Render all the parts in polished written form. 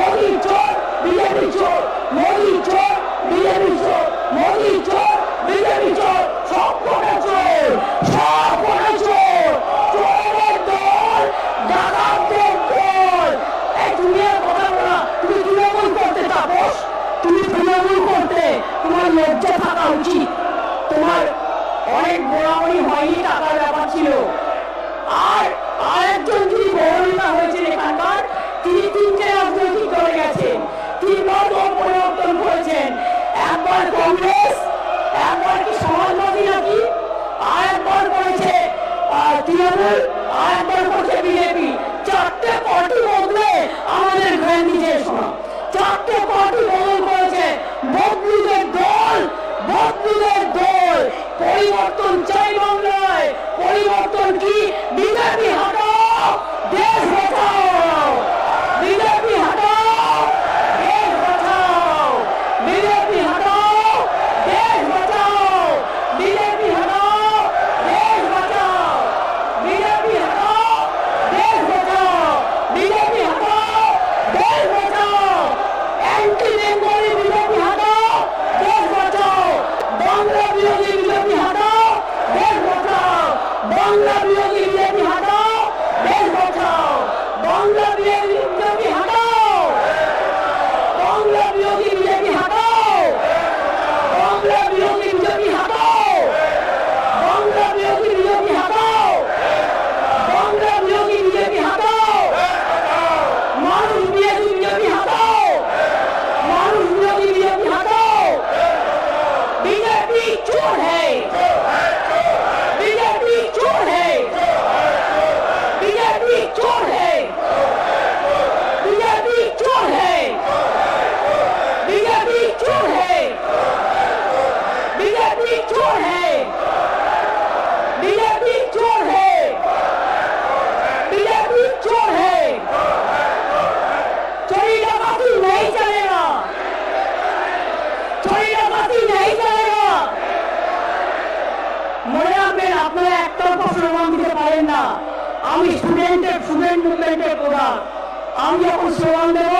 মোদি চোর বিজেপি চোর, মোদি চোর বিজেপি চোর, মোদি চোর বিজেপি চোর, সব কটা চোর, সব কটা চোর, চোরের দল, ডাকাতদের দল। এই তুমি আর কথা বলা, তুমি তৃণমূল করতে তাপস, তুমি তৃণমূল করতে তোমার লজ্জা থাকা উচিত। তোমার অনেক বড়াবড়ি হয়নি, টাকার ব্যাপার ছিল। আর আরেকজন যিনি বড় হয়েছেন এখানকার, তিনি তিনটে রাজনৈতিক দলে গেছেন, তিনবার দল পরিবর্তন করেছেন। একবার কংগ্রেস, একবার কি সমাজবাদী নাকি, আর একবার করেছে তৃণমূল, আর একবার করেছে বিজেপি। চারটে পার্টি বদলে আমাদের গান্ধীজির সময় চারটে পার্টি বদল করেছে। বদলুদের দল, বদলুদের দল। পরিবর্তন চাই বাংলায়, পরিবর্তন কি? বিজেপি হটাও, দেশ বাঁচাও, বিজেপি হটাও, দেশ বাঁচাও, বিজেপি হটাও, দেশ বাঁচাও, বিজেপি হটাও, দেশ বাঁচাও, বিজেপি হটাও, দেশ বাঁচাও, বিজেপি হটাও, দেশ বাঁচাও, অ্যান্টি বেঙ্গলি বিজেপি হটাও, দেশ বাঁচাও, বাংলা বিরোধী বিজেপি হটাও, দেশ বাঁচাও, বাংলা বিরোধী বিজেপি হটাও, দেশ বাঁচাও, বাংলা বিরোধী বিজেপি হটাও, বাংলা বিরোধী বিজেপি হটাও, বাংলা বিরোধী বিজেপি হটাও, বাংলা বিরোধী বিজেপি হটাও, বাংলা বিরোধী বিজেপি হটাও, মানুষ বিরোধী বিজেপি হটাও, মানুষ বিরোধী বিজেপি हटाओ। बीजेपी चोर है, बीजेपी चोर है, बीजेपी चोर है, बीजेपी चोर है, बीजेपी चोर है, बीजेपी चोर है, बीजेपी चोर है, बीजेपी चोर है। चोरी डकैती नहीं चलेगा, चोरी डकैती नहीं चलेगा। মনে রাখবেন, আপনারা একতরফা স্লোগান দিতে পারেন না। আমি স্টুডেন্ট মুভমেন্টের প্রধান, আমি যখন স্লোগান দেব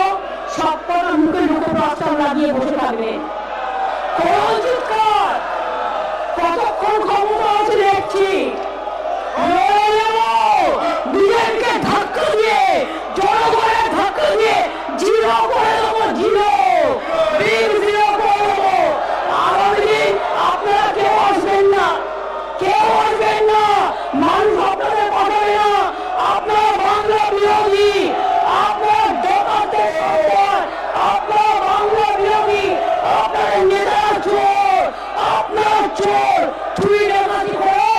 সব কথা মুখে মুখে প্রস্তাব লাগিয়ে বসে থাকবেন। কতক্ষণ ক্ষমতা আছে দেখছি, বিজেপিকে ধাক্কা দিয়ে, জনগণের ধাক্কা দিয়ে জিরো করে দেবো, জিরো বিগ জিরো করে দেবো। আগামী দিন আপনারা কেউ আসবেন না, কেউ আসবেন না, মানুষ আপনাদের পাঠাবে না। আপনারা বাংলা বিরোধী, আপনার ডাকাতের সরকার, আপনার বাংলা বিরোধী, আপনার নেতারা চোর, আপনার চোর, চুরি ডাকাতি করে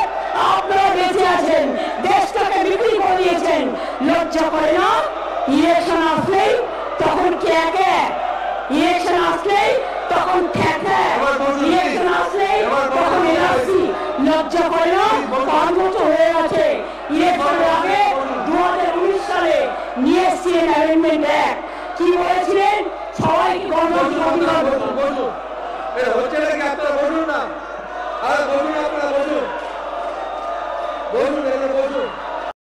আপনারা বেঁচে আছেন, দেশটাকে বিক্রি করে দিয়েছেন। লজ্জা করে না? ইলেকশন আসলেই তখন কে কে, ইলেকশন আসলেই তখন ঠেকে, ইলেকশন আসলেই তখন এনআরসি। লজ্জা করে না? 5 বছর হয়ে গেছে। ইলেকশনের আগে 2019 সালে নিয়ে এসেছিলেন অ্যামেন্ডমেন্ট অ্যাক্ট। কি বলেছিলেন? সবাইকে গণতান্ত্রিক অধিকার হচ্ছে নাকি? আপনারা বলুন না, আর বলুন, আপনারা বলুন, বলুন, বলুন।